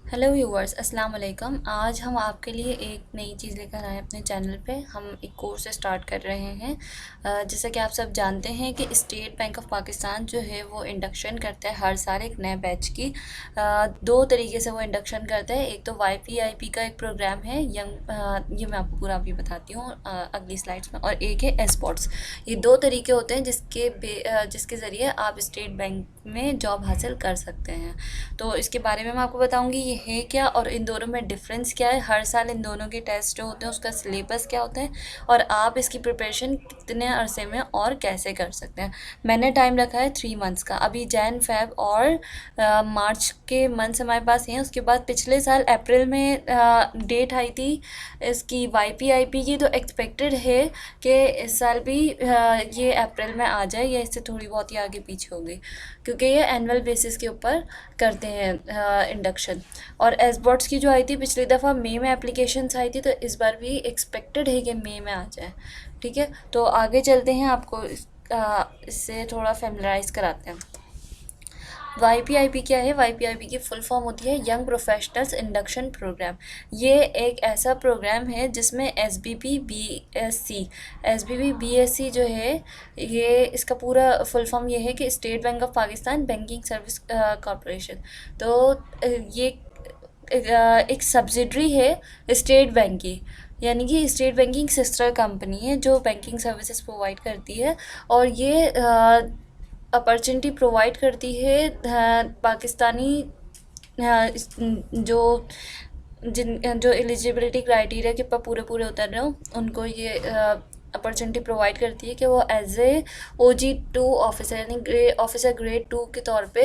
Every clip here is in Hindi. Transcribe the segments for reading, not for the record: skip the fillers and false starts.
हेलो व्यूवर्स, अस्सलाम वालेकुम। आज हम आपके लिए एक नई चीज़ लेकर आए अपने चैनल पे। हम एक कोर्स स्टार्ट कर रहे हैं। जैसा कि आप सब जानते हैं कि स्टेट बैंक ऑफ पाकिस्तान जो है वो इंडक्शन करता है हर साल एक नए बैच की। दो तरीके से वो इंडक्शन करता है। एक तो YPIP का एक प्रोग्राम है ये मैं आपको पूरा अभी बताती हूँ अगली स्लाइड्स में, और एक है एस्पॉट्स। ये दो तरीके होते हैं जिसके ज़रिए आप स्टेट बैंक में जॉब हासिल कर सकते हैं। तो इसके बारे में मैं आपको बताऊंगी ये है क्या और इन दोनों में डिफरेंस क्या है। हर साल इन दोनों के टेस्ट जो होते हैं उसका सिलेबस क्या होता है और आप इसकी प्रिपरेशन कितने अरसे में और कैसे कर सकते हैं। मैंने टाइम रखा है 3 मंथ्स का। अभी जैन फेब और मार्च के मंथ्स हमारे पास हैं। उसके बाद पिछले साल अप्रैल में डेट आई थी इसकी YPIP की। तो एक्सपेक्टेड है कि इस साल भी ये अप्रैल में आ जाए या इससे थोड़ी बहुत ही आगे पीछे होगी, क्योंकि ये एनुअल बेसिस के ऊपर करते हैं इंडक्शन। और एसबॉट्स की जो आई थी पिछली दफ़ा मई में एप्लीकेशंस आई थी, तो इस बार भी एक्सपेक्टेड है कि मई में आ जाए। ठीक है, तो आगे चलते हैं, आपको इससे थोड़ा फेमिलराइज कराते हैं। YPIP क्या है? YPIP की फुल फॉर्म होती है यंग प्रोफेशनल्स इंडक्शन प्रोग्राम। ये एक ऐसा प्रोग्राम है जिसमें SBP BSc जो है, ये इसका पूरा फुल फॉर्म ये है कि state bank of Pakistan banking service corporation. तो ये एक सब्सिडरी है स्टेट बैंक की, यानी कि स्टेट बैंकिंग सिस्टर कंपनी है जो बैंकिंग सर्विसेज प्रोवाइड करती है। और ये अपॉर्चुनिटी प्रोवाइड करती है पाकिस्तानी जो जो एलिजिबिलिटी क्राइटेरिया के पूरे पूरे उतर रहे हो उनको ये अपॉर्चुनिटी प्रोवाइड करती है कि वो एज ए OG2 ऑफिसर यानी ऑफिसर ग्रेड 2 के तौर पे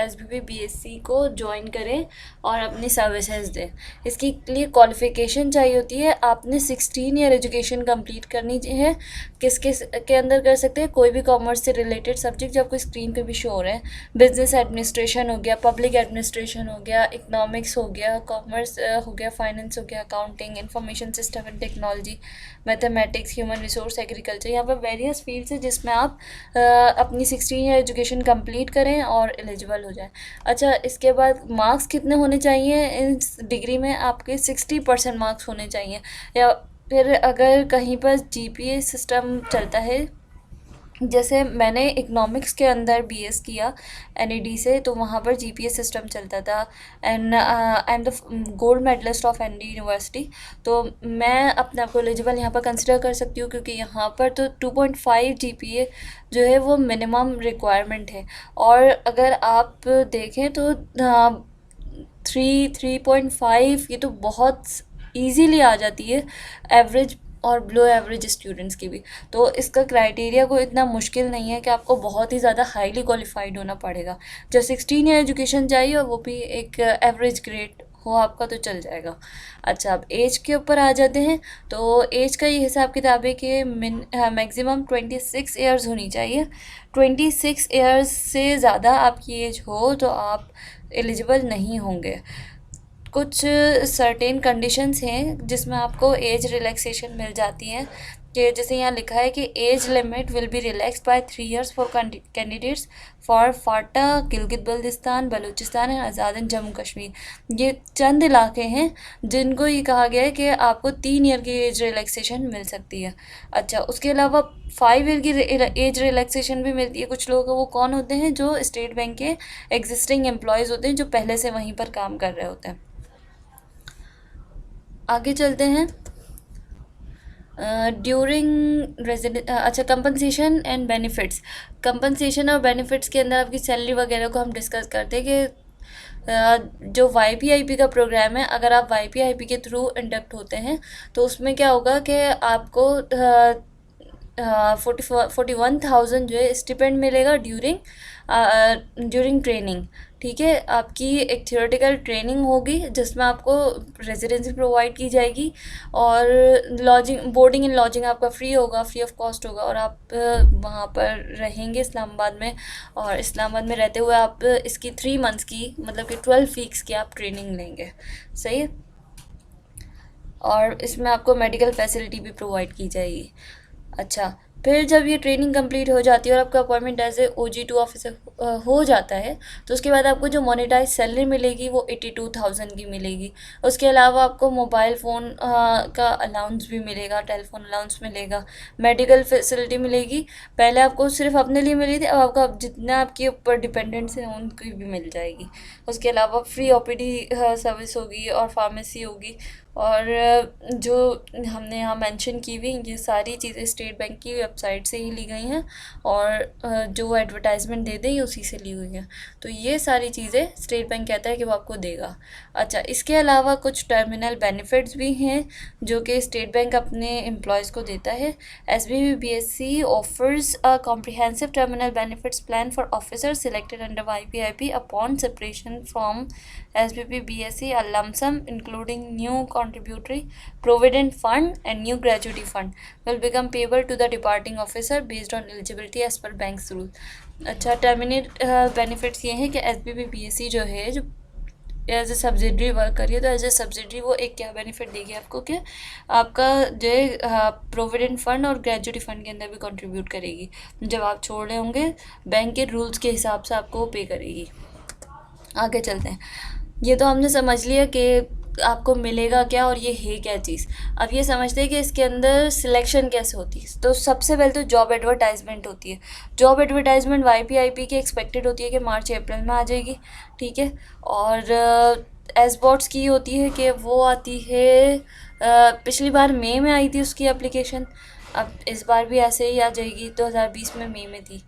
SBP BSc को ज्वाइन करें और अपनी सर्विसेज दें। इसके लिए क्वालिफ़िकेशन चाहिए होती है। आपने 16 ईयर एजुकेशन कंप्लीट करनी है। किस किस के अंदर कर सकते हैं? कोई भी कॉमर्स से रिलेटेड सब्जेक्ट जो आपको स्क्रीन पे भी शो हो रहे हैं। बिजनेस एडमिनिस्ट्रेशन हो गया, पब्लिक एडमिनिस्ट्रेशन हो गया, इकोनॉमिक्स हो गया, कॉमर्स हो गया, फाइनेंस हो गया, accounting, information system and technology, mathematics, human resource, agriculture. यहाँ पर वेरियस फील्ड्स है जिसमें आप अपनी 16 ईयर एजुकेशन कंप्लीट करें और एलिजिबल हो जाएं। अच्छा, इसके बाद मार्क्स कितने होने चाहिए इस डिग्री में? आपके 60% मार्क्स होने चाहिए। या फिर अगर कहीं पर GPA सिस्टम चलता है, जैसे मैंने इकोनॉमिक्स के अंदर BS किया NED से, तो वहाँ पर GPA सिस्टम चलता था। And I am the gold medallist of NED university. तो मैं अपने आप को एलिजिबल यहाँ पर कंसिडर कर सकती हूँ, क्योंकि यहाँ पर तो 2.5 GPA जो है वो मिनिमम रिक्वायरमेंट है। और अगर आप देखें तो 3.5 ये तो बहुत ईजीली आ जाती है एवरेज और बिलो एवरेज स्टूडेंट्स की भी। तो इसका क्राइटेरिया कोई इतना मुश्किल नहीं है कि आपको बहुत ही ज़्यादा हाईली क्वालिफाइड होना पड़ेगा। जो 16 ईयर एजुकेशन चाहिए और वो भी एक एवरेज ग्रेड हो आपका तो चल जाएगा। अच्छा, अब एज के ऊपर आ जाते हैं। तो एज का ये हिसाब किताब है कि मैक्सिमम 26 ईयर्स होनी चाहिए। 26 ईयर्स से ज़्यादा आपकी एज हो तो आप एलिजिबल नहीं होंगे। कुछ सर्टेन कंडीशंस हैं जिसमें आपको एज रिलैक्सेशन मिल जाती है, कि जैसे यहाँ लिखा है कि age limit will be relax by 3 years for candidates for FATA, Gilgit Baltistan, Balochistan and Azad Jammu Kashmir. ये चंद इलाके हैं जिनको ये कहा गया है कि आपको 3 ईयर की एज रिलैक्सेशन मिल सकती है। अच्छा, उसके अलावा 5 ईयर की एज रिलैक्सेशन भी मिलती है। कुछ लोग वो कौन होते हैं? जो स्टेट बैंक के एग्जिस्टिंग एम्प्लॉयज़ होते हैं, जो पहले से वहीं पर काम कर रहे होते हैं। आगे चलते हैं। ड्यूरिंग अच्छा, कंपनसेशन एंड बेनिफिट्स। कंपनसेशन और बेनिफिट्स के अंदर आपकी सैलरी वगैरह को हम डिस्कस करते हैं कि जो YPIP का प्रोग्राम है, अगर आप YPIP के थ्रू इंडक्ट होते हैं तो उसमें क्या होगा कि आपको 41,000 जो है स्टिपेंड मिलेगा ड्यूरिंग ट्रेनिंग। ठीक है, आपकी एक थियोरेटिकल ट्रेनिंग होगी जिसमें आपको रेजिडेंसी प्रोवाइड की जाएगी और बोर्डिंग एंड लॉजिंग आपका फ्री होगा, फ्री ऑफ कॉस्ट होगा। और आप वहाँ पर रहेंगे इस्लामाबाद में, और इस्लामाबाद में रहते हुए आप इसकी 3 मंथ्स की, मतलब कि 12 वीक्स की आप ट्रेनिंग लेंगे। सही है, और इसमें आपको मेडिकल फैसिलिटी भी प्रोवाइड की जाएगी। अच्छा, फिर जब ये ट्रेनिंग कंप्लीट हो जाती है और आपका appointment as a OG2 officer हो जाता है, तो उसके बाद आपको जो मोनेटाइज सैलरी मिलेगी वो 82,000 की मिलेगी। उसके अलावा आपको मोबाइल फ़ोन का अलाउंस भी मिलेगा, टेलीफोन अलाउंस मिलेगा, मेडिकल फैसिलिटी मिलेगी। पहले आपको सिर्फ अपने लिए मिली थी, अब आपका जितना आपके ऊपर डिपेंडेंट्स हैं उनकी भी मिल जाएगी। उसके अलावा फ्री OPD सर्विस होगी और फार्मेसी होगी। और जो हमने यहाँ मेंशन की हुई ये सारी चीज़ें स्टेट बैंक की वेबसाइट से ही ली गई हैं और जो एडवर्टाइजमेंट दे दें उसी से ली हुई हैं। तो ये सारी चीज़ें स्टेट बैंक कहता है कि वो आपको देगा। अच्छा, इसके अलावा कुछ टर्मिनल बेनिफिट्स भी हैं जो कि स्टेट बैंक अपने एम्प्लॉयज़ को देता है। SBB BSc offers a comprehensive terminal benefits plan for officer selected under YPIP upon separation from SBB BSc a lump sum including new contributory provident fund and new gratuity fund will become payable to the departing officer based on eligibility as per bank's rule। अच्छा, टर्मिनेट बेनिफिट्स ये हैं कि SBB BSc जो है जो एज ए सब्सिडरी वर्क करिए तो एज ए सब्सिडरी वो एक क्या बेनिफिट देगी आपको कि आपका जो है प्रोविडेंट फंड और ग्रेजुटी फंड के अंदर भी कंट्रीब्यूट करेगी। जब आप छोड़ रहे होंगे बैंक के रूल्स के हिसाब से आपको वो पे करेगी। आगे चलते हैं। ये तो हमने समझ लिया कि आपको मिलेगा क्या और ये है क्या चीज़। अब ये समझते हैं कि इसके अंदर सिलेक्शन कैसे होती है। तो सबसे पहले तो जॉब एडवर्टाइजमेंट होती है। जॉब एडवर्टाइजमेंट YPIP की एक्सपेक्टेड होती है कि मार्च अप्रैल में आ जाएगी, ठीक है। और एसबॉट्स की होती है कि वो आती है पिछली बार मई में आई थी उसकी एप्लीकेशन, अब इस बार भी ऐसे ही आ जाएगी। 2020 में मई में थी।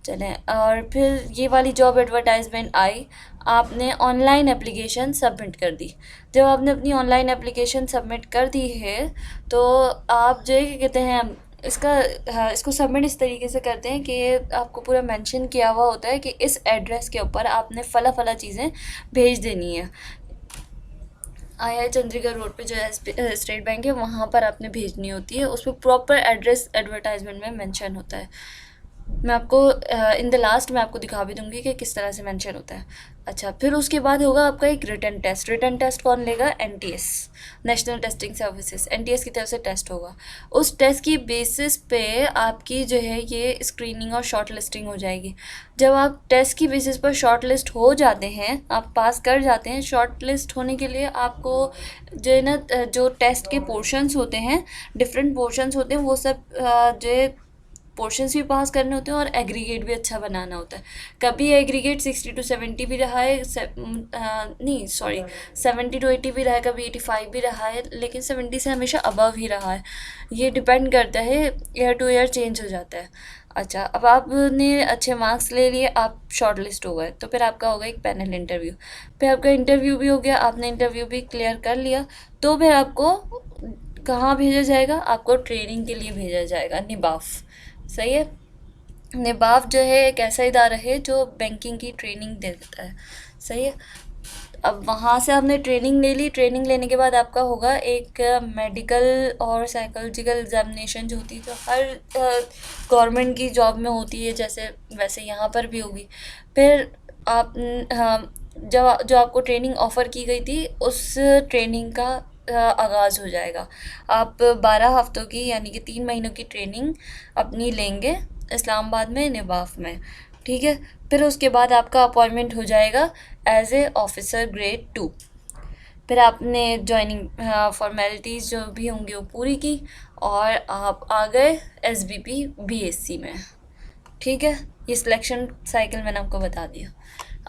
चलें, और फिर ये वाली जॉब एडवर्टाइजमेंट आई, आपने ऑनलाइन एप्लीकेशन सबमिट कर दी। जब आपने अपनी ऑनलाइन एप्लीकेशन सबमिट कर दी है तो आप जो है क्या कहते हैं इसको सबमिट इस तरीके से करते हैं कि आपको पूरा मेंशन किया हुआ होता है कि इस एड्रेस के ऊपर आपने फला फला चीज़ें भेज देनी है। आई चंद्रिका रोड पे जो है स्टेट बैंक है वहाँ पर आपने भेजनी होती है। उस पर प्रॉपर एड्रेस एडवर्टाइजमेंट में मेंशन होता है। मैं आपको इन द लास्ट मैं आपको दिखा भी दूंगी कि किस तरह से मेंशन होता है। अच्छा, फिर उसके बाद होगा आपका एक रिटन टेस्ट। रिटन टेस्ट कौन लेगा? NTS, national testing services, NTS की तरफ से टेस्ट होगा। उस टेस्ट की बेसिस पे आपकी जो है ये स्क्रीनिंग और शॉर्ट लिस्टिंग हो जाएगी। जब आप टेस्ट की बेसिस पर शॉर्ट लिस्ट हो जाते हैं, आप पास कर जाते हैं, शॉर्ट लिस्ट होने के लिए आपको जो है ना जो टेस्ट के पोर्शंस होते हैं, डिफरेंट पोर्शंस होते हैं, वो सब जो है पोर्शंस भी पास करने होते हैं और एग्रीगेट भी अच्छा बनाना होता है। कभी एग्रीगेट 60 to 70 भी रहा है, नहीं सॉरी 70 to 80 भी रहा है, कभी 85 भी रहा है, लेकिन 70 से हमेशा अबव ही रहा है। ये डिपेंड करता है, ईयर टू ईयर चेंज हो जाता है। अच्छा, अब आपने अच्छे मार्क्स ले लिए, आप शॉर्ट लिस्ट हो गए, तो फिर आपका होगा एक पैनल इंटरव्यू। फिर आपका इंटरव्यू भी हो गया, आपने इंटरव्यू भी क्लियर कर लिया, तो फिर आपको कहाँ भेजा जाएगा? आपको ट्रेनिंग के लिए भेजा जाएगा, निबाफ। सही है। निबाफ जो है एक ऐसा इदारा है जो बैंकिंग की ट्रेनिंग दे देता है। सही है। अब वहाँ से आपने ट्रेनिंग ले ली। ट्रेनिंग लेने के बाद आपका होगा एक मेडिकल और साइकोलॉजिकल एग्जामिनेशन जो होती है, जो हर गवर्नमेंट की जॉब में होती है जैसे वैसे यहाँ पर भी होगी। फिर आप जब जो आपको ट्रेनिंग ऑफ़र की गई थी उस ट्रेनिंग का आगाज़ हो जाएगा। आप 12 हफ्तों की यानी कि 3 महीनों की ट्रेनिंग अपनी लेंगे इस्लामाबाद में, निबाफ में, ठीक है। फिर उसके बाद आपका अपॉइंटमेंट हो जाएगा एज ए ऑफिसर ग्रेड 2। फिर आपने जॉइनिंग फॉर्मेलिटीज़ जो भी होंगी वो पूरी की और आप आ गए SBB BSc में, ठीक है। ये सिलेक्शन साइकिल मैंने आपको बता दिया।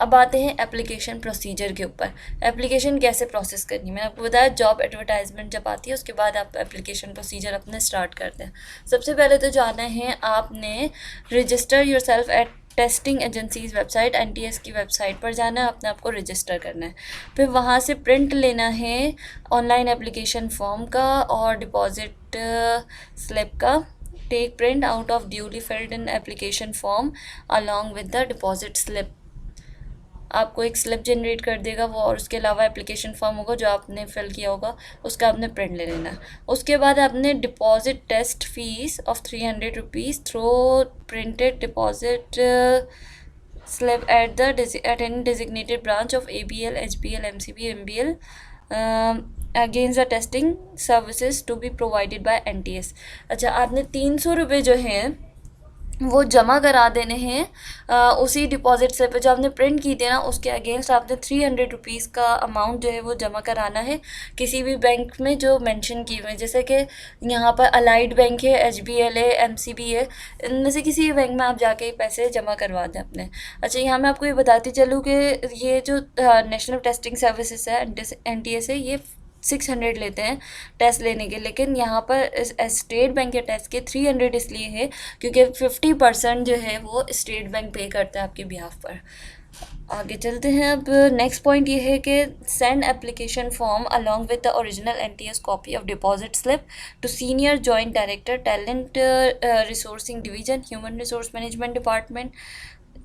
अब आते हैं एप्लीकेशन प्रोसीजर के ऊपर। एप्लीकेशन कैसे प्रोसेस करनी, मैंने आपको बताया जॉब एडवर्टाइजमेंट जब आती है उसके बाद आप एप्लीकेशन प्रोसीजर अपने स्टार्ट करते हैं। सबसे पहले तो जाना है आपने register yourself at testing agencies website, NTS की वेबसाइट पर जाना है, अपने आप को रजिस्टर करना है। फिर वहाँ से प्रिंट लेना है ऑनलाइन एप्लीकेशन फॉर्म का और डिपॉजिट स्लिप का। Take print out of duly filled in application form along with the deposit slip. आपको एक स्लिप जनरेट कर देगा वो, और उसके अलावा एप्लीकेशन फॉर्म होगा जो आपने फिल किया होगा, उसका आपने प्रिंट ले लेना है। उसके बाद आपने deposit test fee of 300 rupees through printed deposit slip at any designated branch of ABL, HBL, MCB, MBL against the testing services to be provided by NTS। अच्छा, आपने 300 रुपये जो हैं वो जमा करा देने हैं उसी डिपॉजिट स्लिप पे जो आपने प्रिंट की थी ना, उसके अगेंस्ट आपने 300 रुपीज़ का अमाउंट जो है वो जमा कराना है किसी भी बैंक में जो मेंशन किए हुए हैं। जैसे कि यहाँ पर अलाइड बैंक है, HBL है, MCB है, इनमें से किसी भी बैंक में आप जाके पैसे जमा करवा दें अपने। अच्छा, यहाँ मैं आपको ये बताती चलूँ कि ये जो नेशनल टेस्टिंग सर्विसेज है NTS है, ये 600 लेते हैं टेस्ट लेने के, लेकिन यहाँ पर स्टेट बैंक के टेस्ट के 300 इसलिए है क्योंकि 50% जो है वो स्टेट बैंक पे करता है आपके बिहाफ पर। आगे चलते हैं। अब नेक्स्ट पॉइंट ये है कि send application form along with the original NTS copy of deposit slip to senior joint director talent resourcing division, human resource management department.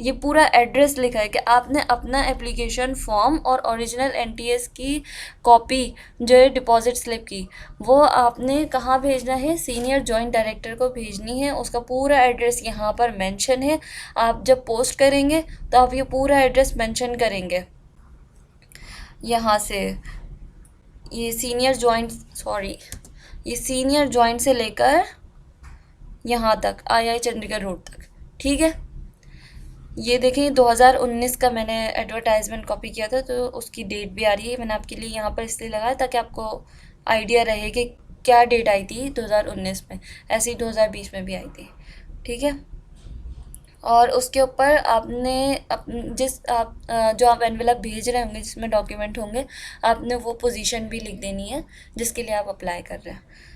ये पूरा एड्रेस लिखा है कि आपने अपना एप्लीकेशन फॉर्म और ओरिजिनल NTS की कॉपी जो है डिपॉजिट स्लिप की, वो आपने कहाँ भेजना है, सीनियर जॉइंट डायरेक्टर को भेजनी है। उसका पूरा एड्रेस यहाँ पर मेंशन है। आप जब पोस्ट करेंगे तो आप ये पूरा एड्रेस मेंशन करेंगे यहाँ से। ये सीनियर जॉइंट से लेकर यहाँ तक II चंडीगढ़ रोड तक, ठीक है। ये देखें 2019 का मैंने एडवर्टाइजमेंट कॉपी किया था, तो उसकी डेट भी आ रही है। मैंने आपके लिए यहाँ पर इसलिए लगाया ताकि आपको आइडिया रहे कि क्या डेट आई थी 2019 में, ऐसे ही 2020 में भी आई थी, ठीक है। और उसके ऊपर आपने जो आप एनवेलप भेज रहे होंगे जिसमें डॉक्यूमेंट होंगे, आपने वो पोजीशन भी लिख देनी है जिसके लिए आप अप्लाई कर रहे हैं।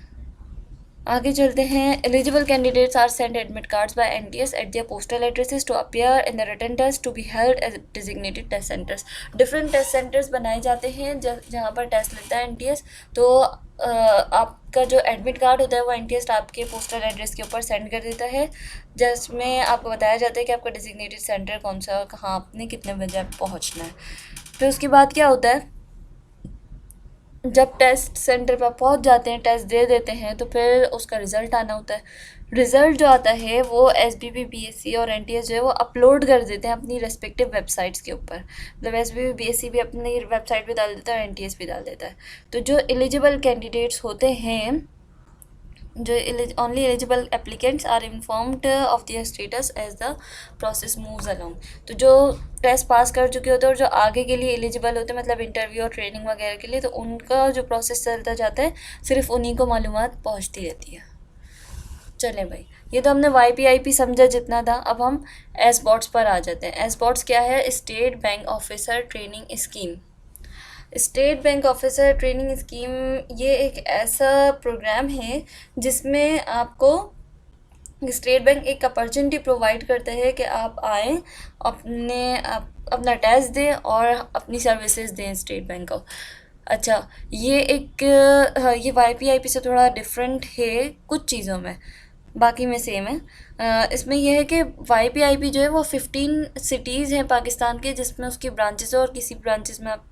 आगे चलते हैं। Eligible candidates are sent admit cards by NTS at their postal addresses to appear in the written test to be held as designated test centres. Different test centres बनाए जाते हैं जहाँ पर टेस्ट लेता है NTS। तो आपका जो एडमिट कार्ड होता है वो NTS आपके पोस्टल एड्रेस के ऊपर सेंड कर देता है, जिसमें आपको बताया जाता है कि आपका डिजिग्नेटेड सेंटर कौन सा और कहाँ आपने कितने बजे पहुँचना है। फिर उसके बाद क्या होता है, जब टेस्ट सेंटर पर पहुंच जाते हैं, टेस्ट दे देते हैं, तो फिर उसका रिज़ल्ट आना होता है। रिज़ल्ट जो आता है वो SBB BSc और NTS जो है वो अपलोड कर देते हैं अपनी रेस्पेक्टिव वेबसाइट्स के ऊपर। मतलब SBB BSc भी अपनी वेबसाइट पे डाल देता है और NTS भी डाल देता है। तो जो एलिजिबल कैंडिडेट्स होते हैं, जो only eligible applicants are informed of their status as the process moves along। तो जो टेस्ट पास कर चुके होते हैं और जो आगे के लिए एलिजिबल होते हैं, मतलब इंटरव्यू और ट्रेनिंग वगैरह के लिए, तो उनका जो प्रोसेस चलता जाता है सिर्फ उन्हीं को मालूमात पहुंचती रहती है। चलें भाई, ये तो हमने YPIP समझा जितना था। अब हम SBOTS पर आ जाते हैं। SBOTS क्या है? State bank officer training scheme. State bank officer training scheme ये एक ऐसा प्रोग्राम है जिसमें आपको स्टेट बैंक एक अपॉर्चुनिटी प्रोवाइड करता है कि आप आएँ, अपना टेस्ट दें और अपनी सर्विसेज दें स्टेट बैंक को। अच्छा, ये YPIP से थोड़ा डिफरेंट है कुछ चीज़ों में, बाकी में सेम है। इसमें यह है कि YPIP जो है वो 15 सिटीज़ हैं पाकिस्तान के जिसमें उसकी ब्रांचेस है और किसी ब्रांचेस में आप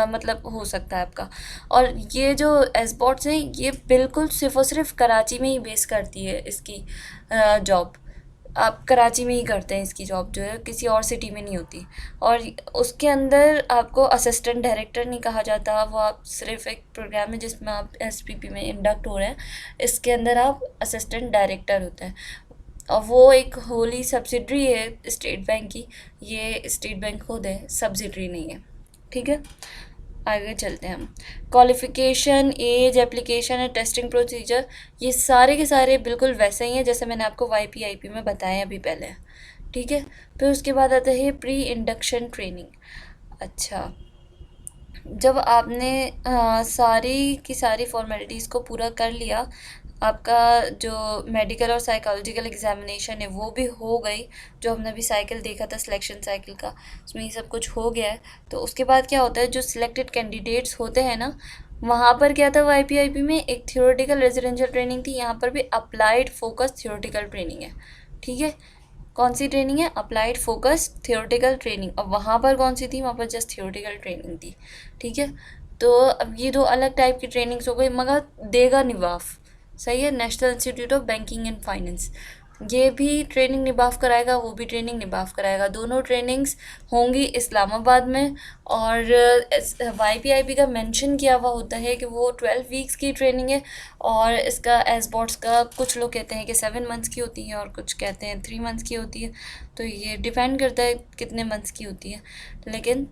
मतलब हो सकता है आपका। और ये जो SBOTS हैं ये बिल्कुल सिर्फ़ और सिर्फ कराची में ही बेस करती है इसकी जॉब। आप कराची में ही करते हैं इसकी जॉब, जो है किसी और सिटी में नहीं होती। और उसके अंदर आपको असिस्टेंट डायरेक्टर नहीं कहा जाता, वो आप सिर्फ एक प्रोग्राम है जिसमें आप SPP में इंडक्ट हो रहे हैं, इसके अंदर आप असिस्टेंट डायरेक्टर होते हैं। और वो एक होली सब्सिडरी है स्टेट बैंक की, ये स्टेट बैंक खुद है, सब्सिडरी नहीं है, ठीक है। आगे चलते हैं हम। Qualification, age, application and testing procedure, ये सारे के सारे बिल्कुल वैसे ही हैं जैसे मैंने आपको YPIP में बताया अभी पहले, ठीक है। फिर उसके बाद आता है प्री इंडक्शन ट्रेनिंग। अच्छा, जब आपने सारी की सारी फॉर्मेलिटीज़ को पूरा कर लिया, आपका जो मेडिकल और साइकोलॉजिकल एग्जामिनेशन है वो भी हो गई, जो हमने अभी साइकिल देखा था सिलेक्शन साइकिल का, उसमें ये सब कुछ हो गया है। तो उसके बाद क्या होता है, जो सिलेक्टेड कैंडिडेट्स होते हैं ना, वहाँ पर क्या था YPIP में एक थियोरेटिकल रेजिडेंशियल ट्रेनिंग थी, यहाँ पर भी अप्लाइड फोकस थियोरेटिकल ट्रेनिंग है, ठीक है। कौन सी ट्रेनिंग है? Applied focus theoretical training. और वहाँ पर कौन सी थी? वहाँ पर जस्ट थियोरेटिकल ट्रेनिंग थी, ठीक है। तो अब ये दो अलग टाइप की ट्रेनिंग्स हो गई, मगर देगा निवाफ, सही है, national institute of banking and finance. ये भी ट्रेनिंग निभाव कराएगा, वो भी ट्रेनिंग निभाव कराएगा। दोनों ट्रेनिंग्स होंगी इस्लामाबाद में। और YPIP का मेंशन किया हुआ होता है कि वो 12 वीक्स की ट्रेनिंग है। और इसका एसबॉट्स का कुछ लोग कहते हैं कि 7 मंथ्स की होती है और कुछ कहते हैं 3 मंथ्स की होती है। तो ये डिपेंड करता है कितने मंथ्स की होती है, लेकिन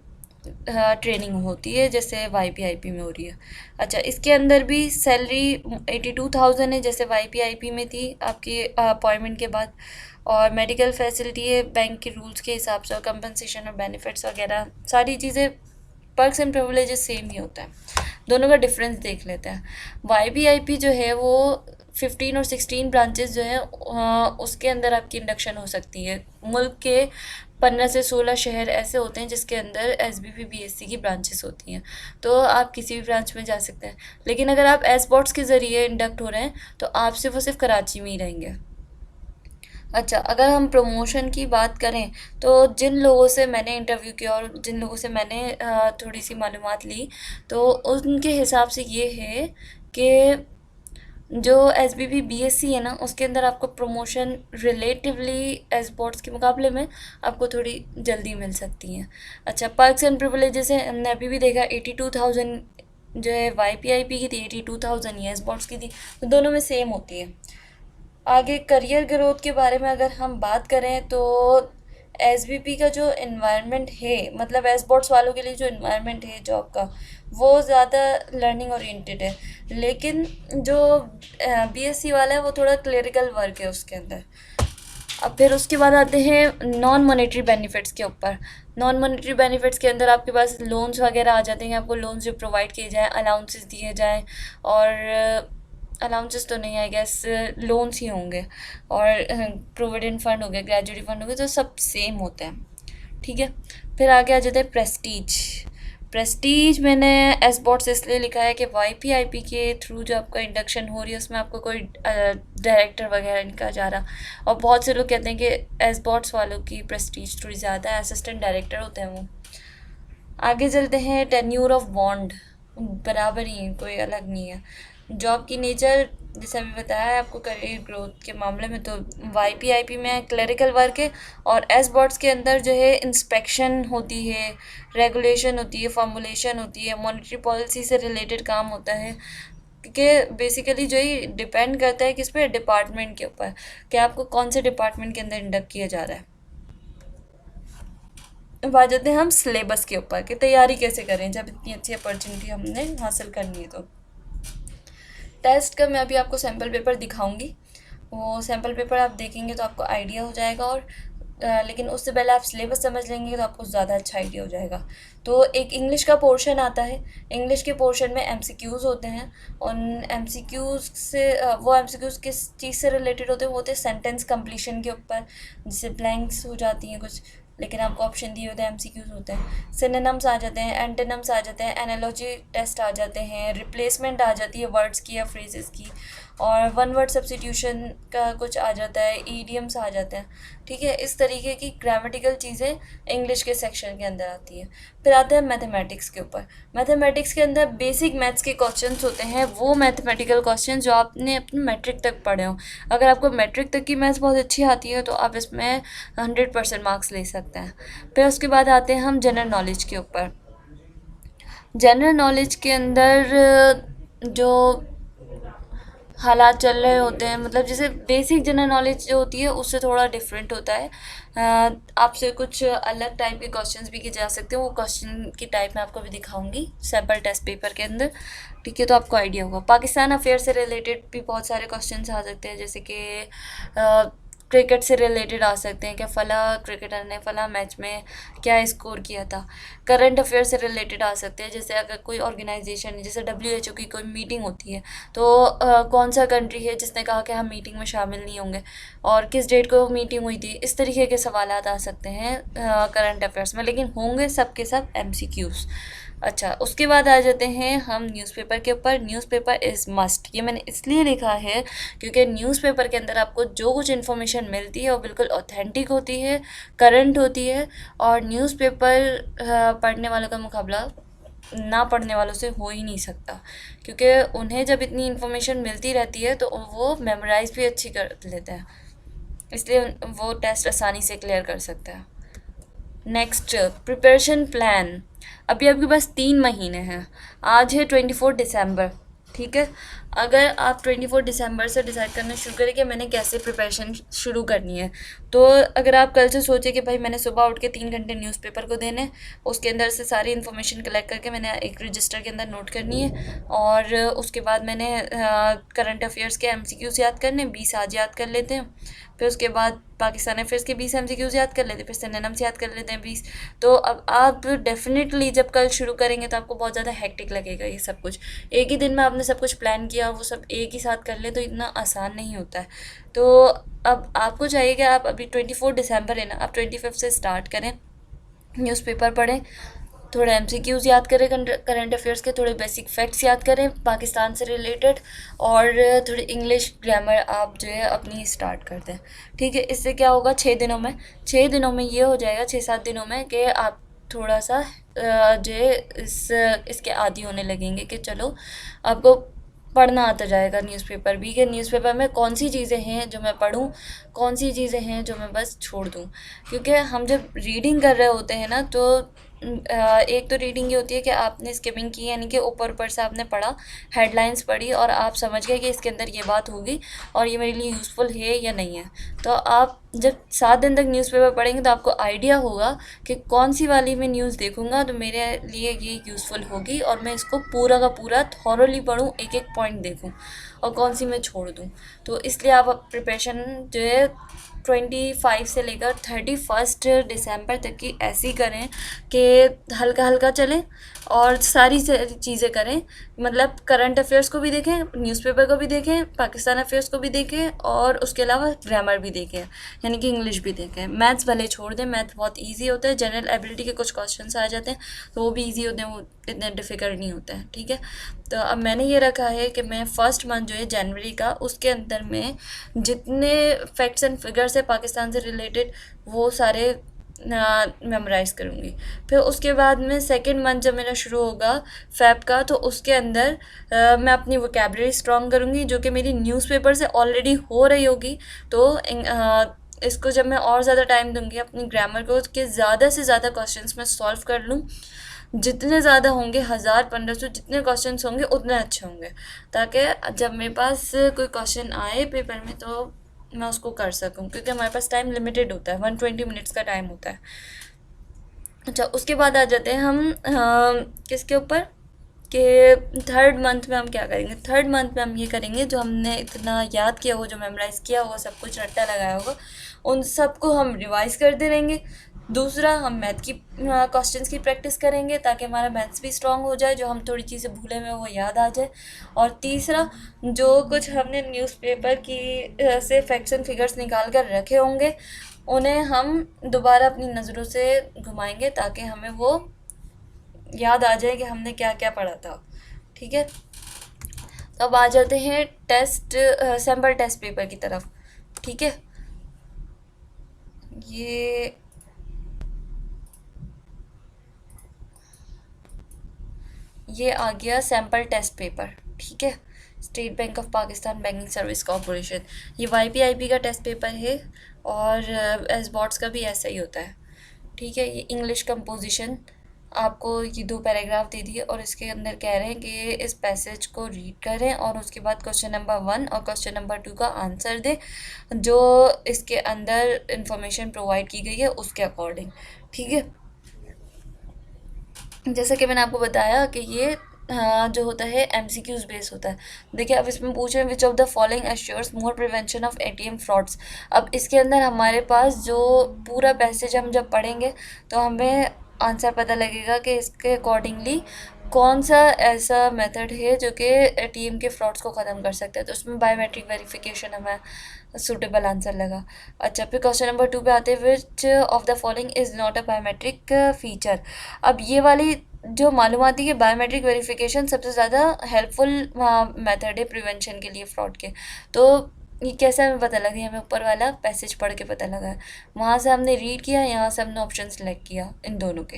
ट्रेनिंग होती है जैसे YPIP में हो रही है। अच्छा, इसके अंदर भी सैलरी 82,000 है जैसे YPIP में थी आपकी अपॉइंटमेंट के बाद। और मेडिकल फैसिलिटी है बैंक के रूल्स के हिसाब से, और कंपनसेशन और बेनिफिट्स वगैरह सारी चीज़ें, पर्क्स एंड प्रिविलेजेस सेम ही होता है। दोनों का डिफरेंस देख लेते हैं। YPIP जो है वो 15 और 16 ब्रांचेस जो है उसके अंदर आपकी इंडक्शन हो सकती है। मुल्क के 15 से 16 शहर ऐसे होते हैं जिसके अंदर SBP BSc की ब्रांचेस होती हैं, तो आप किसी भी ब्रांच में जा सकते हैं। लेकिन अगर आप एसबॉट्स के ज़रिए इंडक्ट हो रहे हैं तो आप सिर्फ कराची में ही रहेंगे। अच्छा, अगर हम प्रमोशन की बात करें तो जिन लोगों से मैंने इंटरव्यू किया और जिन लोगों से मैंने थोड़ी सी मालूमात ली, तो उनके हिसाब से ये है कि जो SBP BSc है ना, उसके अंदर आपको प्रमोशन रिलेटिवली एसबॉट्स के मुकाबले में आपको थोड़ी जल्दी मिल सकती हैं। अच्छा, पर्क्स एंड प्रिविलेजेस है, हमने अभी भी देखा 82,000 जो है YPIP की थी, 82,000 ही एसबॉट्स की थी, तो दोनों में सेम होती है। आगे करियर ग्रोथ के बारे में अगर हम बात करें तो SBP का जो इन्वायरमेंट है, मतलब एसबॉट्स वालों के लिए जो इन्वायरमेंट है जॉब का, वो ज़्यादा लर्निंग ओरिएंटेड है। लेकिन जो BSc वाला है वो थोड़ा क्लरिकल वर्क है उसके अंदर। अब फिर उसके बाद आते हैं नॉन मॉनेटरी बेनिफिट्स के ऊपर। नॉन मॉनेटरी बेनिफिट्स के अंदर आपके पास लोन्स वगैरह आ जाते हैं, आपको लोन्स जो प्रोवाइड किए जाएँ, अलाउंसेस दिए जाएँ, और अलाउंसेस तो नहीं, आई गेस लोन्स ही होंगे, और प्रोविडेंट फंड हो गया, ग्रेजुएटी फंड हो गया, तो सब सेम होते हैं। ठीक है, फिर आगे आ जाते हैं प्रेस्टीज। प्रेस्टीज मैंने एसबॉट्स इसलिए लिखा है कि YPIP के थ्रू जो आपका इंडक्शन हो रही है उसमें आपको कोई डायरेक्टर वगैरह नहीं कहा जा रहा। और बहुत से लोग कहते हैं कि एसबॉट्स वालों की प्रेस्टीज थोड़ी ज़्यादा है, असिस्टेंट डायरेक्टर होते हैं वो। आगे चलते हैं टेन्यूर ऑफ बॉन्ड, बराबर ही है, कोई अलग नहीं है। जॉब की नेचर जैसे अभी बताया है आपको, करियर ग्रोथ के मामले में तो YPIP में क्लरिकल वर्क है, और एसबॉट्स के अंदर जो है इंस्पेक्शन होती है, रेगुलेशन होती है, फॉर्मुलेशन होती है, मॉनेटरी पॉलिसी से रिलेटेड काम होता है। क्योंकि बेसिकली जो ही डिपेंड करता है किस पे, डिपार्टमेंट के ऊपर, कि आपको कौन से डिपार्टमेंट के अंदर इंडक्ट किया जा रहा है। अब आ जाते हैं हम सिलेबस के ऊपर कि तैयारी कैसे करें जब इतनी अच्छी अपॉर्चुनिटी हमने हासिल करनी है। तो टेस्ट का मैं अभी आपको सैम्पल पेपर दिखाऊंगी, वो सैम्पल पेपर आप देखेंगे तो आपको आइडिया हो जाएगा। और लेकिन उससे पहले आप सिलेबस समझ लेंगे तो आपको ज़्यादा अच्छा आइडिया हो जाएगा। तो एक इंग्लिश का पोर्शन आता है, इंग्लिश के पोर्शन में MCQs होते हैं। उन MCQs से वो MCQs किस चीज़ से रिलेटेड होते हैं, वो होते हैं सेंटेंस कंप्लीशन के ऊपर, जिससे ब्लैंक्स हो जाती हैं कुछ, लेकिन आपको ऑप्शन दिए होते हैं, MCQs होते हैं। सिनोनिम्स आ जाते हैं, एंटोनिम्स आ जाते हैं, एनालॉजी टेस्ट आ जाते हैं, रिप्लेसमेंट आ जाती है वर्ड्स की या फ्रेजेस की, और वन वर्ड सब्स्टिट्यूशन का कुछ आ जाता है, ईडियम्स आ जाते हैं। ठीक है, इस तरीके की ग्रामेटिकल चीज़ें इंग्लिश के सेक्शन के अंदर आती हैं। फिर आते हैं मैथमेटिक्स के ऊपर। मैथमेटिक्स के अंदर बेसिक मैथ्स के क्वेश्चंस होते हैं, वो मैथमेटिकल क्वेश्चन जो आपने अपने मैट्रिक तक पढ़े हों। अगर आपको मैट्रिक तक की मैथ्स बहुत अच्छी आती है तो आप इसमें 100% मार्क्स ले सकते हैं। फिर उसके बाद आते हैं हम जनरल नॉलेज के ऊपर। जनरल नॉलेज के अंदर जो हालात चल रहे होते हैं, मतलब जैसे बेसिक जनरल नॉलेज जो होती है उससे थोड़ा डिफरेंट होता है। आपसे कुछ अलग टाइप के क्वेश्चंस भी किए जा सकते हैं, वो क्वेश्चन की टाइप मैं आपको भी दिखाऊंगी सैम्पल टेस्ट पेपर के अंदर। ठीक है, तो आपको आइडिया होगा। पाकिस्तान अफेयर से रिलेटेड भी बहुत सारे क्वेश्चंस आ सकते हैं, जैसे कि क्रिकेट से रिलेटेड आ सकते हैं कि फ़ला क्रिकेटर ने फ़ला मैच में क्या स्कोर किया था। करंट अफेयर से रिलेटेड आ सकते हैं, जैसे अगर कोई ऑर्गेनाइजेशन है, जैसे WHO की कोई मीटिंग होती है तो कौन सा कंट्री है जिसने कहा कि हम मीटिंग में शामिल नहीं होंगे और किस डेट को मीटिंग हुई थी। इस तरीके के सवालात आ सकते हैं करंट अफेयर्स में, लेकिन होंगे सब के सब MCQs। अच्छा, उसके बाद आ जाते हैं हम न्यूज़पेपर के ऊपर। न्यूज़पेपर इज़ मस्ट, ये मैंने इसलिए लिखा है क्योंकि न्यूज़पेपर के अंदर आपको जो कुछ इन्फॉर्मेशन मिलती है वो बिल्कुल ऑथेंटिक होती है, करंट होती है, और न्यूज़पेपर पढ़ने वालों का मुकाबला ना पढ़ने वालों से हो ही नहीं सकता, क्योंकि उन्हें जब इतनी इन्फॉर्मेशन मिलती रहती है तो वो मेमोराइज़ भी अच्छी कर लेते हैं। इसलिए वो टेस्ट आसानी से क्लियर कर सकता है। Next, preparation plan. अभी आपके पास 3 महीने हैं। आज है 24 दिसंबर, ठीक है। अगर आप 24 दिसंबर से डिसाइड करना शुरू करें कि मैंने कैसे प्रिपरेशन शुरू करनी है, तो अगर आप कल से सोचें कि भाई मैंने सुबह उठ के 3 घंटे न्यूज़पेपर को देने, उसके अंदर से सारी इन्फॉर्मेशन कलेक्ट करके मैंने एक रजिस्टर के अंदर नोट करनी है, और उसके बाद मैंने करंट अफेयर्स के MCQs याद करने, 20 आज याद कर लेते हैं। फिर उसके बाद पाकिस्तान अफेयर्स के 20 MCQs याद कर लेते हैं, फिर सिनोनिम्स याद कर लेते हैं 20। तो अब आप डेफिनेटली जब कल शुरू करेंगे तो आपको बहुत ज़्यादा हेक्टिक लगेगा ये सब कुछ। एक ही दिन में आपने सब कुछ प्लान किया, वो सब एक ही साथ कर ले तो इतना आसान नहीं होता है। तो अब आपको चाहिए कि आप अभी 24 दिसंबर है ना, आप 25 से स्टार्ट करें, न्यूज़पेपर पढ़ें, थोड़े MCQs याद करें, करंट अफेयर्स के थोड़े बेसिक फैक्ट्स याद करें पाकिस्तान से रिलेटेड, और थोड़ी इंग्लिश ग्रामर आप जो है अपनी स्टार्ट कर दें, ठीक है। इससे क्या होगा, 6 दिनों में ये हो जाएगा, 6-7 दिनों में, कि आप थोड़ा सा जो है इसके आदी होने लगेंगे कि चलो आपको पढ़ना आता जाएगा न्यूज़पेपर भी, कि न्यूज़पेपर में कौन सी चीज़ें हैं जो मैं पढूं, कौन सी चीज़ें हैं जो मैं बस छोड़ दूं। क्योंकि हम जब रीडिंग कर रहे होते हैं ना, तो एक तो रीडिंग ये होती है कि आपने स्किमिंग की, यानी कि ऊपर ऊपर से आपने पढ़ा, हेडलाइंस पढ़ी और आप समझ गए कि इसके अंदर ये बात होगी और ये मेरे लिए यूज़फुल है या नहीं है। तो आप जब 7 दिन तक न्यूज़पेपर पढ़ेंगे तो आपको आइडिया होगा कि कौन सी वाली मैं न्यूज़ देखूंगा तो मेरे लिए ये यूज़फुल होगी, और मैं इसको पूरा का पूरा थॉरोली पढूं, एक एक पॉइंट देखूं, और कौन सी मैं छोड़ दूं। तो इसलिए आप प्रिपरेशन जो है 25 से लेकर 31 दिसंबर तक की ऐसी करें कि हल्का हल्का चलें और सारी चीज़ें करें। मतलब करंट अफेयर्स को भी देखें, न्यूज़पेपर को भी देखें, पाकिस्तान अफेयर्स को भी देखें, और उसके अलावा ग्रामर भी देखें, यानी कि इंग्लिश भी देखें। मैथ्स भले छोड़ दें, मैथ बहुत इजी होता है, जनरल एबिलिटी के कुछ क्वेश्चंस आ जाते हैं तो वो भी इजी होते हैं, वो इतने डिफ़िकल्ट नहीं होते हैं, ठीक है। तो अब मैंने ये रखा है कि मैं फर्स्ट मंथ जो है जनवरी का, उसके अंदर में जितने फैक्ट्स एंड फिगर्स है पाकिस्तान से रिलेटेड वो सारे मेमोराइज़ करूँगी। फिर उसके बाद में सेकंड मंथ जब मेरा शुरू होगा फ़ेब का, तो उसके अंदर मैं अपनी वोकैबुलरी स्ट्रॉन्ग करूँगी, जो कि मेरी न्यूज़पेपर से ऑलरेडी हो रही होगी। तो इसको जब मैं और ज़्यादा टाइम दूँगी अपनी ग्रामर को, कि ज़्यादा से ज़्यादा क्वेश्चंस मैं सॉल्व कर लूँ। जितने ज़्यादा होंगे, 1000-1500 जितने क्वेश्चंस होंगे उतने अच्छे होंगे, ताकि जब मेरे पास कोई क्वेश्चन आए पेपर में तो मैं उसको कर सकूं, क्योंकि हमारे पास टाइम लिमिटेड होता है, 120 मिनट्स का टाइम होता है। अच्छा, उसके बाद आ जाते हैं हम किसके ऊपर, कि थर्ड मंथ में हम क्या करेंगे। थर्ड मंथ में हम ये करेंगे, जो हमने इतना याद किया हो, जो मेमोराइज़ किया होगा, सब कुछ रट्टा लगाया होगा, उन सबको हम रिवाइज़ करते रहेंगे। दूसरा, हम मैथ की क्वेश्चंस की प्रैक्टिस करेंगे, ताकि हमारा मैथ्स भी स्ट्रांग हो जाए, जो हम थोड़ी चीज़ें भूले में वो याद आ जाए। और तीसरा, जो कुछ हमने न्यूज़पेपर की से फैक्ट्स एंड फिगर्स निकाल कर रखे होंगे, उन्हें हम दोबारा अपनी नज़रों से घुमाएंगे, ताकि हमें वो याद आ जाए कि हमने क्या क्या पढ़ा था, ठीक है। तो अब आ जाते हैं टेस्ट सैम्पल टेस्ट पेपर की तरफ, ठीक है। ये आ गया सैम्पल टेस्ट पेपर, ठीक है। State bank of Pakistan banking service corporation, ये YPIP का टेस्ट पेपर है, और SBOTS का भी ऐसा ही होता है, ठीक है। ये इंग्लिश कंपोजिशन, आपको ये 2 पैराग्राफ दे दिए, और इसके अंदर कह रहे हैं कि इस पैसेज को रीड करें और उसके बाद क्वेश्चन नंबर 1 और क्वेश्चन नंबर 2 का आंसर दें, जो इसके अंदर इंफॉर्मेशन प्रोवाइड की गई है उसके अकॉर्डिंग, ठीक है। जैसा कि मैंने आपको बताया कि ये जो होता है MCQs बेस होता है। देखिए, अब इसमें पूछ रहे हैं which of the following assures more prevention of ATM frauds. अब इसके अंदर हमारे पास जो पूरा पैसेज हम जब पढ़ेंगे तो हमें आंसर पता लगेगा कि इसके अकॉर्डिंगली कौन सा ऐसा मेथड है जो कि ATM के फ्रॉड्स को ख़त्म कर सकता है। तो उसमें बायोमेट्रिक वेरिफिकेशन हमें सूटेबल आंसर लगा। अच्छा, फिर क्वेश्चन नंबर 2 पे आते हैं, which of the following is not a biometric feature. अब ये वाली जो मालूमाती है, बायोमेट्रिक वेरिफिकेशन सबसे ज़्यादा हेल्पफुल मेथड है प्रिवेंशन के लिए फ्रॉड के। तो ये कैसे हमें पता लगा, हमें ऊपर वाला पैसेज पढ़ के पता लगा है, वहाँ से हमने रीड किया, यहाँ से हमने ऑप्शन सेलेक्ट किया इन दोनों के,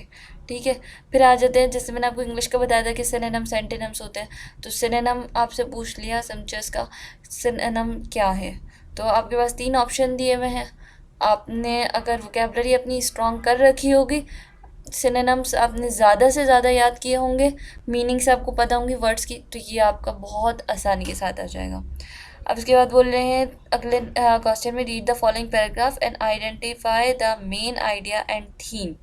ठीक है। फिर आ जाते हैं, जैसे मैंने आपको इंग्लिश का बताया था कि सिनोनिम्स एंटोनिम्स होते हैं, तो सिनोनिम आपसे पूछ लिया समचर्स का, सिनोनिम क्या है, तो आपके पास 3 ऑप्शन दिए हुए हैं। आपने अगर वोकेबलरी अपनी स्ट्रॉन्ग कर रखी होगी, सिनोनिम्स आपने ज़्यादा से ज़्यादा याद किए होंगे, मीनिंग्स आपको पता होंगी वर्ड्स की, तो ये आपका बहुत आसानी के साथ आ जाएगा। अब इसके बाद बोल रहे हैं अगले क्वेश्चन में, read the following paragraph and identify the main idea and theme.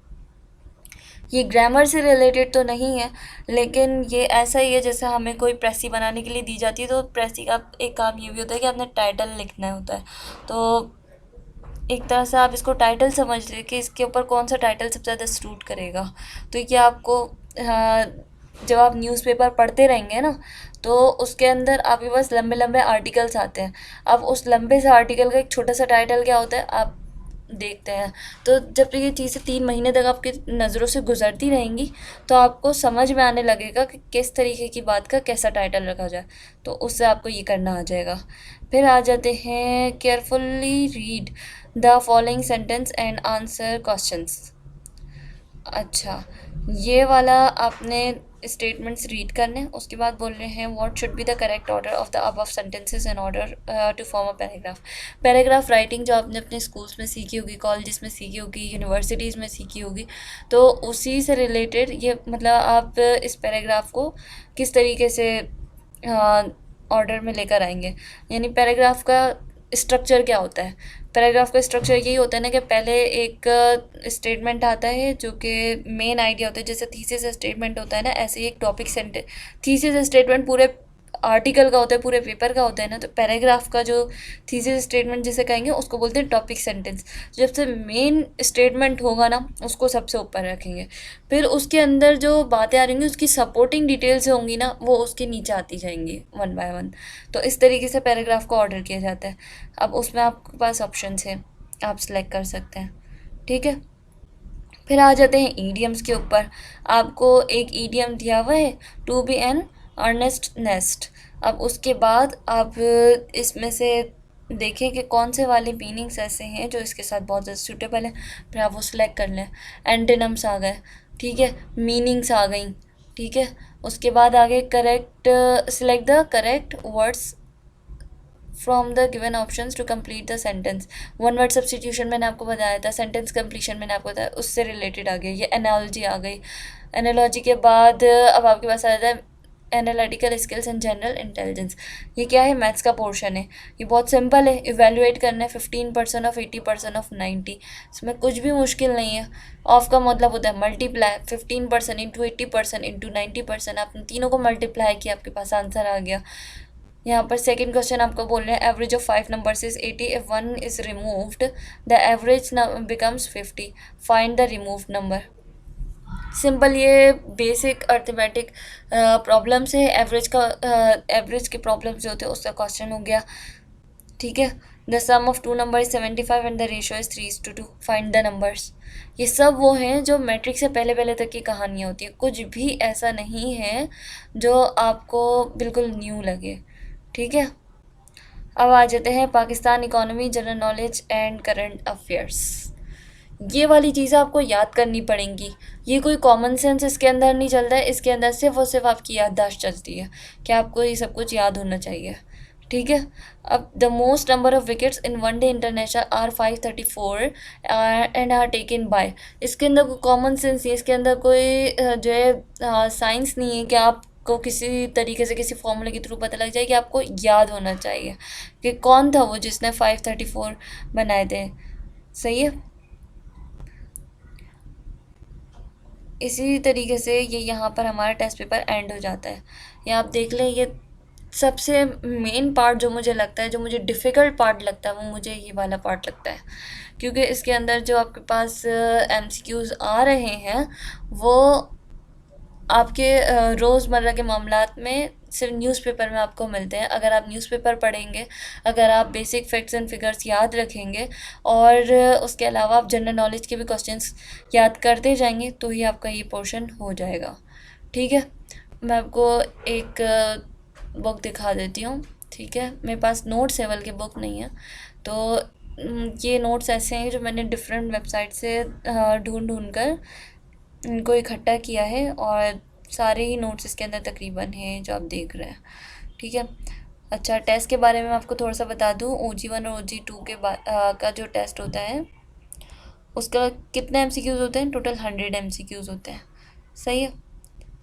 ये ग्रामर से रिलेटेड तो नहीं है, लेकिन ये ऐसा ही है जैसे हमें कोई प्रेसी बनाने के लिए दी जाती है, तो प्रेसी का एक काम ये भी होता है कि आपने टाइटल लिखना होता है। तो एक तरह से आप इसको टाइटल समझ लीजिए कि इसके ऊपर कौन सा टाइटल सबसे ज़्यादा सूट करेगा। तो ये आपको जब आप न्यूज़पेपर पढ़ते रहेंगे ना, तो उसके अंदर आपके पास लंबे लंबे आर्टिकल्स आते हैं। अब उस लंबे से आर्टिकल का एक छोटा सा टाइटल क्या होता है आप देखते हैं। तो जब ये चीज़ें 3 महीने तक आपकी नज़रों से गुजरती रहेंगी, तो आपको समझ में आने लगेगा कि किस तरीके की बात का कैसा टाइटल रखा जाए, तो उससे आपको ये करना आ जाएगा। फिर आ जाते हैं, carefully read the following sentence and answer questions. अच्छा, ये वाला आपने स्टेटमेंट्स रीड करने, उसके बाद बोल रहे हैं what should be the correct order of the above sentences in order to form a paragraph. Paragraph writing जो आपने अपने स्कूल्स में सीखी होगी, कॉलेजेस में सीखी होगी, यूनिवर्सिटीज़ में सीखी होगी, तो उसी से रिलेटेड ये मतलब आप इस पैराग्राफ को किस तरीके से ऑर्डर में लेकर आएंगे। यानी पैराग्राफ का स्ट्रक्चर क्या होता है। पैराग्राफ का स्ट्रक्चर यही होता है ना कि पहले एक स्टेटमेंट आता है जो कि मेन आइडिया होता है, जैसे थीसिस स्टेटमेंट होता है ना, ऐसे ही एक टॉपिक सेंटेंस। थीसिस स्टेटमेंट पूरे आर्टिकल का होता है, पूरे पेपर का होता है ना, तो पैराग्राफ का जो थीसिस स्टेटमेंट जिसे कहेंगे उसको बोलते हैं टॉपिक सेंटेंस। जब से मेन स्टेटमेंट होगा ना, उसको सबसे ऊपर रखेंगे, फिर उसके अंदर जो बातें आ रही होंगी उसकी सपोर्टिंग डिटेल्स होंगी ना, वो उसके नीचे आती जाएंगी वन बाय वन। तो इस तरीके से पैराग्राफ को ऑर्डर किया जाता है। अब उसमें आपके पास ऑप्शन है, आप सिलेक्ट कर सकते हैं। ठीक है, फिर आ जाते हैं ईडियम्स के ऊपर। आपको एक ईडियम दिया हुआ है, to be an earnest nest. अब उसके बाद आप इसमें से देखें कि कौन से वाले मीनिंग्स ऐसे हैं जो इसके साथ बहुत ज़्यादा सूटेबल है, फिर आप वो सिलेक्ट कर लें। एंटोनिम्स आ गए, ठीक है, मीनिंग्स आ गई, ठीक है। उसके बाद आगे correct, select the correct words from the given options to complete the sentence. One word substitution मैंने आपको बताया था, सेंटेंस कंप्लीशन मैंने आपको बताया, उससे रिलेटेड आ गया। ये एनालॉजी आ गई। एनालॉजी के बाद अब आपके पास आ जाता है analytical skills and general intelligence. ये क्या है, मैथ्स का पोर्शन है। ये बहुत सिंपल है, इवेल्युएट करना है 15% ऑफ 80% ऑफ 90। इसमें कुछ भी मुश्किल नहीं है। ऑफ का मतलब होता है मल्टीप्लाई, 15% इंटू 80% इंटू 90%। आपने तीनों को मल्टीप्लाई किया, आपके पास आंसर आ गया। यहाँ पर सेकंड क्वेश्चन आपको बोल रहे हैं, average of 5 numbers is 80, if 1 is removed the average becomes 50, find the removed number. Simple, ये बेसिक अर्थमेटिक प्रॉब्लम्स है। एवरेज का एवरेज के प्रॉब्लम्स जो होते हैं उसका क्वेश्चन हो गया, ठीक है। The sum of 2 number is 75 and the ratio is 3:2, find the numbers. ये सब वो हैं जो मैट्रिक से पहले पहले तक की कहानियाँ होती है। कुछ भी ऐसा नहीं है जो आपको बिल्कुल न्यू लगे, ठीक है। अब आ जाते हैं Pakistan economy, general knowledge and current affairs. ये वाली चीज़ें आपको याद करनी पड़ेंगी। ये कोई कॉमन सेंस इसके अंदर नहीं चलता है, इसके अंदर सिर्फ और सिर्फ आपकी याददाश्त चलती है कि आपको ये सब कुछ याद होना चाहिए, ठीक है। अब the most number of wickets in one day international are 534 and are taken by. इसके अंदर कोई कॉमन सेंस नहीं है, इसके अंदर कोई जो है साइंस नहीं है कि आपको किसी तरीके से किसी फॉर्मूले के थ्रू पता लग जाए कि आपको याद होना चाहिए कि कौन था वो जिसने 534 बनाए थे, सही है। इसी तरीके से ये यहाँ पर हमारा टेस्ट पेपर एंड हो जाता है। ये आप देख लें, ये सबसे मेन पार्ट जो मुझे लगता है, जो मुझे डिफ़िकल्ट पार्ट लगता है, वो मुझे ये वाला पार्ट लगता है, क्योंकि इसके अंदर जो आपके पास MCQs आ रहे हैं वो आपके रोज़मर्रा के मामलात में सिर्फ न्यूज़पेपर में आपको मिलते हैं। अगर आप न्यूज़पेपर पढ़ेंगे, अगर आप बेसिक फैक्ट्स एंड फिगर्स याद रखेंगे और उसके अलावा आप जनरल नॉलेज के भी क्वेश्चंस याद करते जाएंगे, तो ही आपका ये पोर्शन हो जाएगा, ठीक है। मैं आपको एक बुक दिखा देती हूँ, ठीक है। मेरे पास नोट्स है, बल्कि बुक नहीं है। तो ये नोट्स ऐसे हैं जो मैंने डिफरेंट वेबसाइट से ढूंढ कर इनको इकट्ठा किया है, और सारे ही नोट्स इसके अंदर तकरीबन हैं जो आप देख रहे हैं, ठीक है। अच्छा, टेस्ट के बारे में मैं आपको थोड़ा सा बता दूँ। OG1 और OG2 के बाद का जो टेस्ट होता है उसका कितने MCQs होते हैं? टोटल 100 MCQs होते हैं। सही है।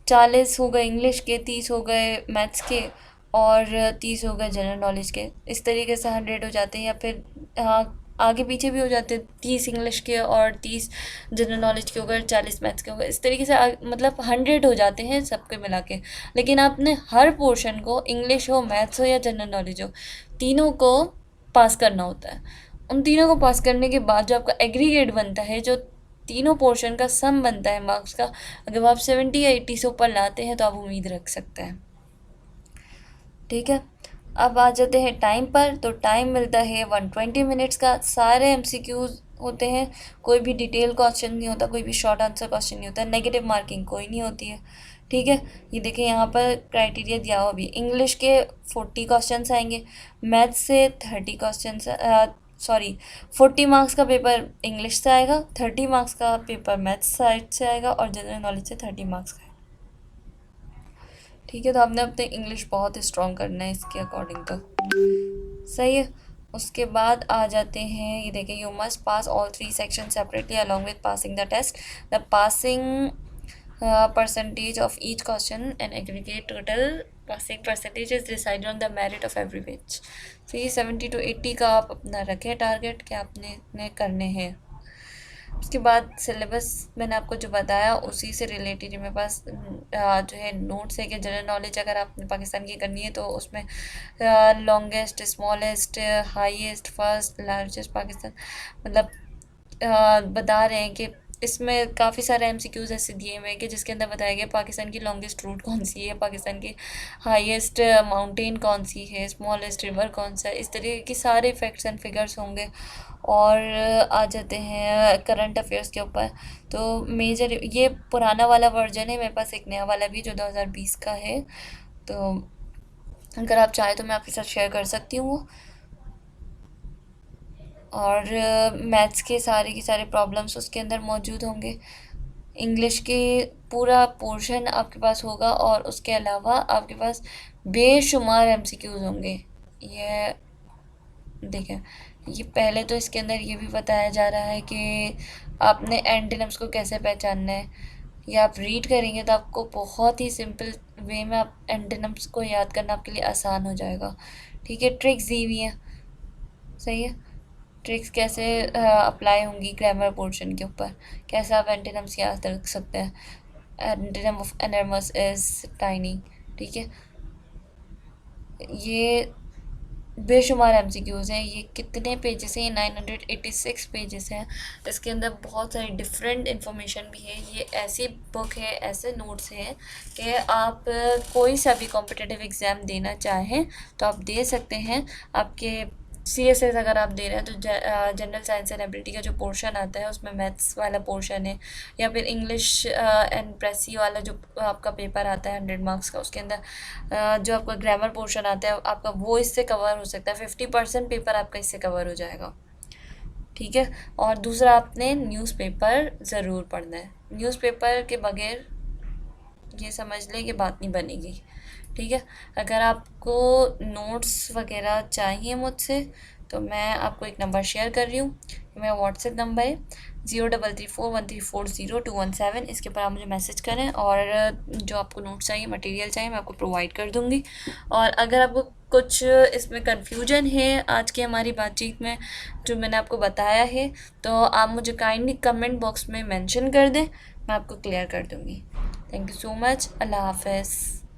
40 हो गए इंग्लिश के, 30 हो गए मैथ्स के, और 30 हो गए जनरल नॉलेज के। इस तरीके से 100 हो जाते हैं, या फिर हाँ आगे पीछे भी हो जाते हैं। 30 इंग्लिश के और 30 जनरल नॉलेज के हो गए, 40 मैथ्स के हो गए। इस तरीके से मतलब 100 हो जाते हैं सबके मिला के। लेकिन आपने हर पोर्शन को, इंग्लिश हो, मैथ्स हो या जनरल नॉलेज हो, तीनों को पास करना होता है। उन तीनों को पास करने के बाद जो आपका एग्रीगेट बनता है, जो तीनों पोर्शन का सम बनता है मार्क्स का, अगर वो आप 70 या 80 से ऊपर लाते हैं तो आप उम्मीद रख सकते हैं। ठीक है। अब आ जाते हैं टाइम पर। तो टाइम मिलता है 120 मिनट्स का। सारे MCQs होते हैं, कोई भी डिटेल क्वेश्चन नहीं होता, कोई भी शॉर्ट आंसर क्वेश्चन नहीं होता, नेगेटिव मार्किंग कोई नहीं होती है। ठीक है। ये देखिए यहाँ पर क्राइटेरिया दिया हुआ भी। इंग्लिश के 40 क्वेश्चन आएंगे, मैथ्स से 30 क्वेश्चन, सॉरी 40 मार्क्स का पेपर इंग्लिश से आएगा, 30 मार्क्स का पेपर मैथ्स साइड से आएगा, और जनरल नॉलेज से 30 मार्क्स का। ठीक है। तो आपने अपने इंग्लिश बहुत स्ट्रॉन्ग करना है इसके अकॉर्डिंग तो। सही है। उसके बाद आ जाते हैं, ये देखिए, you must pass all 3 section separately along with passing the test. The passing percentage of each question and aggregate total passing percentage is decided on the merit of every batch। तो ये 70 to 80 का आप अपना रखें टारगेट कि आपने करने हैं। उसके बाद सिलेबस मैंने आपको जो बताया उसी से रिलेटेड मेरे पास जो है नोट्स है कि जनरल नॉलेज अगर आपने पाकिस्तान की करनी है तो उसमें longest, smallest, highest, first, largest Pakistan, मतलब बता रहे हैं कि इसमें काफ़ी सारे MCQs ऐसे दिए हुए हैं कि जिसके अंदर बताया गया पाकिस्तान की लॉन्गेस्ट रूट कौन सी है, पाकिस्तान की हाईएस्ट माउंटेन कौन सी है, स्मॉलेस्ट रिवर कौन सा है। इस तरीके की सारे फैक्ट्स एंड फिगर्स होंगे। और आ जाते हैं करंट अफेयर्स के ऊपर। तो मेजर ये पुराना वाला वर्जन है, मेरे पास एक नया वाला भी जो 2020 का है। तो अगर आप चाहें तो मैं आपके साथ शेयर कर सकती हूँ। और मैथ्स के सारे के सारे प्रॉब्लम्स उसके अंदर मौजूद होंगे। इंग्लिश के पूरा पोर्शन आपके पास होगा, और उसके अलावा आपके पास बेशुमार MCQs होंगे। ये देखें, ये पहले तो इसके अंदर ये भी बताया जा रहा है कि आपने एंटोनिम्स को कैसे पहचानना है। ये आप रीड करेंगे तो आपको बहुत ही सिंपल वे में आप एंटोनिम्स को याद करना आपके लिए आसान हो जाएगा। ठीक है। ट्रिक्स दी हुई हैं। सही है। ट्रिक्स कैसे अप्लाई होंगी ग्रामर पोर्शन के ऊपर, कैसे आप एंटोनिम्स याद रख सकते हैं। Antonym of enormous is tiny. ठीक है। ये बेशुमार MCQs हैं। ये कितने पेजेस हैं? ये 986 पेजेस हैं। इसके अंदर बहुत सारी डिफरेंट इंफॉर्मेशन भी है। ये ऐसी बुक है, ऐसे नोट्स हैं कि आप कोई सा भी कॉम्पिटिटिव एग्ज़ाम देना चाहें तो आप दे सकते हैं। आपके CSS अगर आप दे रहे हैं तो जनरल साइंस एंड एबिलिटी का जो पोर्शन आता है उसमें मैथ्स वाला पोर्शन है, या फिर इंग्लिश एंड प्रेसी वाला जो आपका पेपर आता है 100 मार्क्स का, उसके अंदर जो आपका ग्रामर पोर्शन आता है आपका, वो इससे कवर हो सकता है। 50% पेपर आपका इससे कवर हो जाएगा। ठीक है। और दूसरा, आपने न्यूज़पेपर ज़रूर पढ़ना है। न्यूज़पेपर के बगैर ये समझ लें कि बात नहीं बनेगी। ठीक है। अगर आपको नोट्स वगैरह चाहिए मुझसे तो मैं आपको एक नंबर शेयर कर रही हूँ। मेरा व्हाट्सएप नंबर है 033413402117। इसके ऊपर आप मुझे मैसेज करें, और जो आपको नोट्स चाहिए, मटेरियल चाहिए, मैं आपको प्रोवाइड कर दूँगी। और अगर आपको कुछ इसमें कन्फ्यूजन है आज की हमारी बातचीत में जो मैंने आपको बताया है, तो आप मुझे काइंडली कमेंट बॉक्स में मेंशन कर दें, मैं आपको क्लियर कर दूँगी। Thank you so much. अल्लाह हाफ़िज़।